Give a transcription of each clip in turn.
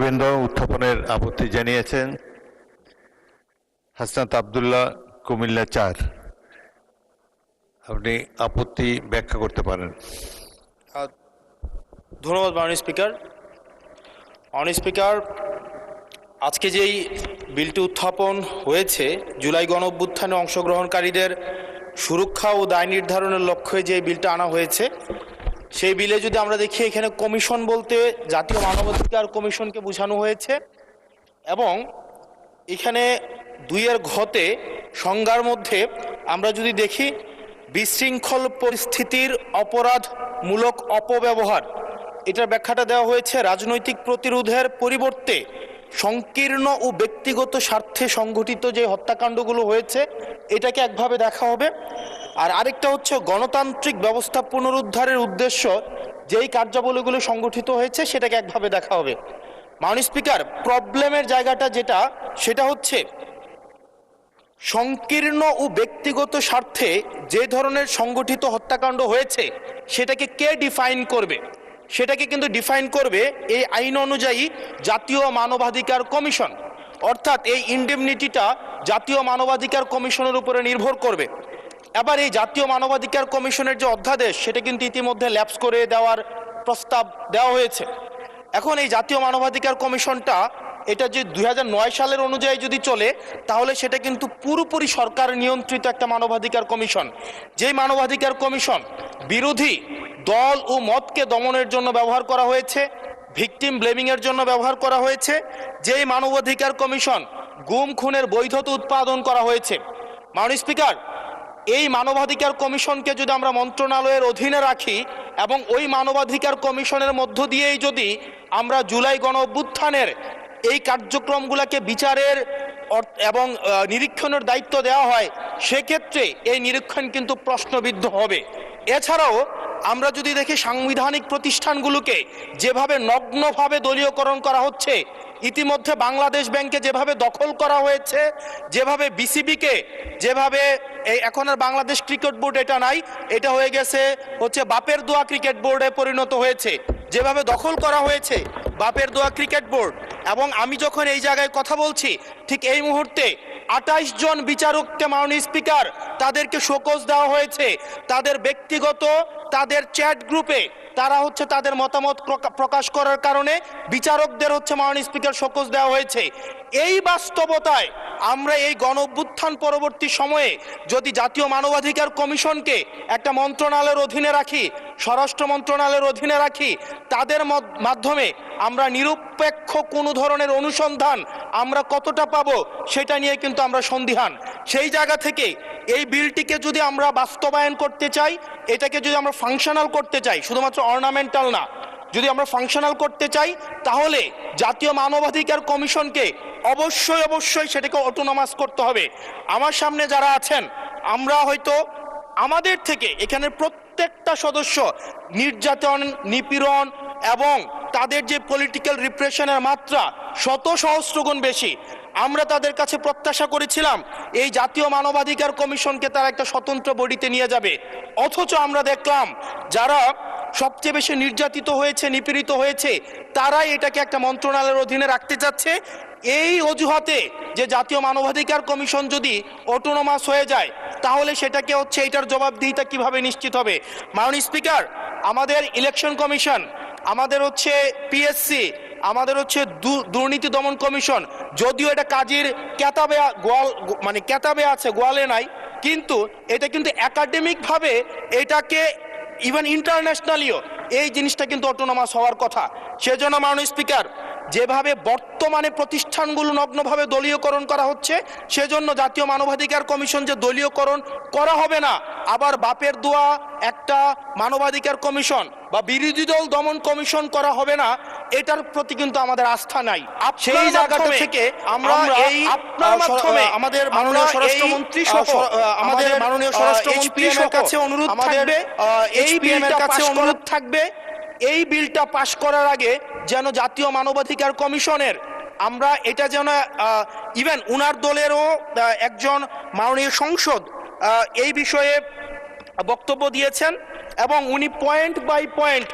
নেতৃবৃন্দ উত্থাপনের আপত্তি জানিয়েছেন। হাসনাত আব্দুল্লাহ, কুমিল্লা ৪, আপনি আপত্তি ব্যাখ্যা করতে পারেন। ধন্যবাদ মাননীয় স্পিকার। মাননীয় স্পিকার, আজকে যেই বিলটি উত্থাপন হয়েছে, জুলাই গণঅভ্যুত্থানে অংশগ্রহণকারীদের সুরক্ষা ও দায় নির্ধারণের লক্ষ্যে যে বিলটা আনা হয়েছে, সেই বিলে যদি আমরা দেখি, এখানে কমিশন বলতে জাতীয় মানবাধিকার কমিশনকে বোঝানো হয়েছে এবং এখানে ২-এর ঘতে সংজ্ঞার মধ্যে আমরা যদি দেখি, বিশৃঙ্খল পরিস্থিতির অপরাধমূলক অপব্যবহার, এটার ব্যাখ্যাটা দেওয়া হয়েছে রাজনৈতিক প্রতিরোধের পরিবর্তে সংকীর্ণ ও ব্যক্তিগত স্বার্থে সংঘটিত যে হত্যাকাণ্ডগুলো হয়েছে এটাকে একভাবে দেখা হবে। আর আরেকটা হচ্ছে গণতান্ত্রিক ব্যবস্থা পুনরুদ্ধারের উদ্দেশ্য যেই কার্যাবলীগুলো সংগঠিত হয়েছে সেটাকে একভাবে দেখা হবে। মাননীয় স্পিকার, প্রবলেমের জায়গাটা সেটা হচ্ছে সংকীর্ণ ও ব্যক্তিগত স্বার্থে যে ধরনের সংগঠিত হত্যাকাণ্ড হয়েছে সেটাকে কে ডিফাইন করবে, সেটাকে কিন্তু ডিফাইন করবে এই আইন অনুযায়ী জাতীয় মানবাধিকার কমিশন। অর্থাৎ এই ইনডেমনিটিটা জাতীয় মানবাধিকার কমিশনের উপরে নির্ভর করবে। এবার এই জাতীয় মানবাধিকার কমিশনের যে অধ্যাদেশ সেটা কিন্তু ইতিমধ্যে ল্যাপস করে দেওয়ার প্রস্তাব দেওয়া হয়েছে। এখন এই জাতীয় মানবাধিকার কমিশনটা এটা যে ২০০৯ সালের অনুযায়ী যদি চলে, তাহলে সেটা কিন্তু পুরোপুরি সরকার নিয়ন্ত্রিত একটা মানবাধিকার কমিশন। যেই মানবাধিকার কমিশন বিরোধী দল ও মতকে দমনের জন্য ব্যবহার করা হয়েছে, ভিকটিম ব্লেমিংয়ের জন্য ব্যবহার করা হয়েছে, যেই মানবাধিকার কমিশন গুম খুনের বৈধতা উৎপাদন করা হয়েছে। মাননীয় স্পিকার, এই মানবাধিকার কমিশনকে যদি আমরা মন্ত্রণালয়ের অধীনে রাখি এবং ওই মানবাধিকার কমিশনের মধ্য দিয়েই যদি আমরা জুলাই গণ অভ্যুত্থানের এই কার্যক্রমগুলোকে বিচারের এবং নিরীক্ষণের দায়িত্ব দেওয়া হয়, সেক্ষেত্রে এই নিরীক্ষণ কিন্তু প্রশ্নবিদ্ধ হবে। এছাড়াও আমরা যদি দেখি সাংবিধানিক প্রতিষ্ঠানগুলোকে যেভাবে নগ্নভাবে দলীয়করণ করা হচ্ছে, ইতিমধ্যে বাংলাদেশ ব্যাংকে যেভাবে দখল করা হয়েছে, যেভাবে বিসিবিকে যেভাবে এখন আর বাংলাদেশ ক্রিকেট বোর্ড এটা নাই, এটা হয়ে গেছে হচ্ছে বাপের দোয়া ক্রিকেট বোর্ডে পরিণত হয়েছে, যেভাবে দখল করা হয়েছে বাপের দোয়া ক্রিকেট বোর্ড। এবং আমি যখন এই জায়গায় কথা বলছি, ঠিক এই মুহূর্তে ২৮ জন বিচারককে মাননীয় স্পিকার তাদেরকে শোকজ দেওয়া হয়েছে। তাদের ব্যক্তিগত তাদের চ্যাট গ্রুপে তারা হচ্ছে তাদের মতামত প্রকাশ করার কারণে বিচারকদের হচ্ছে মাননীয় স্পিকার শোকজ দেওয়া হয়েছে। এই বাস্তবতায় আমরা এই গণ অভ্যুত্থান পরবর্তী সময়ে যদি জাতীয় মানবাধিকার কমিশনকে একটা মন্ত্রণালয়ের অধীনে রাখি, স্বরাষ্ট্র মন্ত্রণালয়ের অধীনে রাখি, তাদের মাধ্যমে আমরা নিরপেক্ষ কোনো ধরনের অনুসন্ধান আমরা কতটা পাবো সেটা নিয়ে কিন্তু আমরা সন্দিহান। সেই জায়গা থেকে এই বিলটিকে যদি আমরা বাস্তবায়ন করতে চাই, এটাকে যদি আমরা ফাংশনাল করতে চাই, শুধুমাত্র অর্নামেন্টাল না, যদি আমরা ফাংশনাল করতে চাই, তাহলে জাতীয় মানবাধিকার কমিশনকে অবশ্যই সেটাকে অটোনমাস করতে হবে। আমার সামনে যারা আছেন, আমরা হয়তো আমাদের থেকে এখানের প্রত্যেকটা সদস্য নির্যাতন, নিপীড়ন এবং তাদের যে পলিটিক্যাল রিপ্রেশনের মাত্রা শত সহস্রগুণ বেশি। আমরা তাদের কাছে প্রত্যাশা করেছিলাম এই জাতীয় মানবাধিকার কমিশনকে তারা একটা স্বতন্ত্র বডিতে নিয়ে যাবে, অথচ আমরা দেখলাম যারা সবচেয়ে বেশি নির্যাতিত হয়েছে, নিপীড়িত হয়েছে, তারাই এটাকে একটা মন্ত্রণালয়ের অধীনে রাখতে চাচ্ছে। এই অজুহাতে যে জাতীয় মানবাধিকার কমিশন যদি অটোনমাস হয়ে যায়, তাহলে সেটাকে হচ্ছে এটার জবাবদিহিতা কিভাবে নিশ্চিত হবে? মাননীয় স্পিকার, আমাদের ইলেকশন কমিশন, আমাদের হচ্ছে পিএসসি, আমাদের হচ্ছে দুর্নীতি দমন কমিশন, যদিও এটা কাজীর কেতাবে আছে, গোয়ালে নাই, কিন্তু এটা কিন্তু একাডেমিকভাবে এটাকে ইভেন ইন্টারন্যাশনালিও এই জিনিসটা কিন্তু অটোনমাস হওয়ার কথা। সেজন্য মাননীয় স্পিকার, যেভাবে বর্তমানে প্রতিষ্ঠানগুলো নগ্নভাবে দলীয়করণ করা হচ্ছে, সেজন্য জাতীয় মানবাধিকার কমিশন যে দলীয়করণ করা হবে না, আবার বাপের দোয়া একটা মানবাধিকার কমিশন বা বিরোধী দল দমন কমিশন করা হবে না, এটার প্রতি কিন্তু আমাদের আস্থা নাই। সেই জায়গাটা থেকে আমরা এই আপনার মাধ্যমে আমাদের মাননীয় স্বরাষ্ট্রমন্ত্রী সহ আমাদের মাননীয় স্বরাষ্ট্রমন্ত্রীর কাছে অনুরোধ থাকবে, এই বিলটা কাছে অনুরোধ থাকবে, এই বিলটা পাশ করার আগে যেন জাতীয় মানবাধিকার কমিশনের আমরা এটা যেন ইভেন উনার দলেরও একজন মাননীয় সংসদ এই বিষয়ে বক্তব্য দিয়েছেন এবং উনি পয়েন্ট বাই পয়েন্ট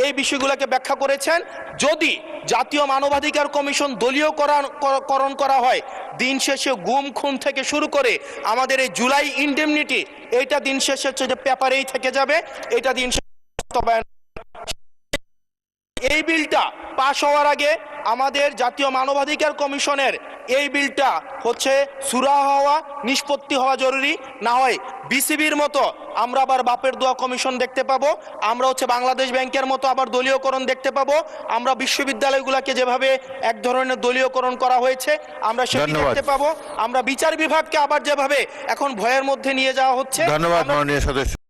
এই বিষয়গুলোকে ব্যাখ্যা করেছেন। যদি জাতীয় মানবাধিকার কমিশন দলীয়করণ করা হয়, দিন শেষে গুম খুন থেকে শুরু করে আমাদের এই জুলাই ইনডেমনিটি, এইটা দিন শেষে হচ্ছে যে পেপারেই থেকে যাবে, এটা দিন শেষে বাস্তবায়ন। এই বিলটা পাশ হওয়ার আগে আমাদের জাতীয় মানবাধিকার কমিশনের এই বিলটা হচ্ছে সুরাহা হওয়া, নিষ্পত্তি হওয়া জরুরি। না হয় বিসিবির মতো আমরা আবার বাপের দোয়া কমিশন দেখতে পাবো, আমরা হচ্ছে বাংলাদেশ ব্যাংকের মতো আবার দলীয়করণ দেখতে পাবো, আমরা বিশ্ববিদ্যালয়গুলোকে যেভাবে এক ধরনের দলীয়করণ করা হয়েছে আমরা সেটা ধন্যবাদ। দেখতে পাবো, আমরা বিচার বিভাগকে আবার যেভাবে এখন ভয়ের মধ্যে নিয়ে যাওয়া হচ্ছে। ধন্যবাদ মাননীয় সদস্য।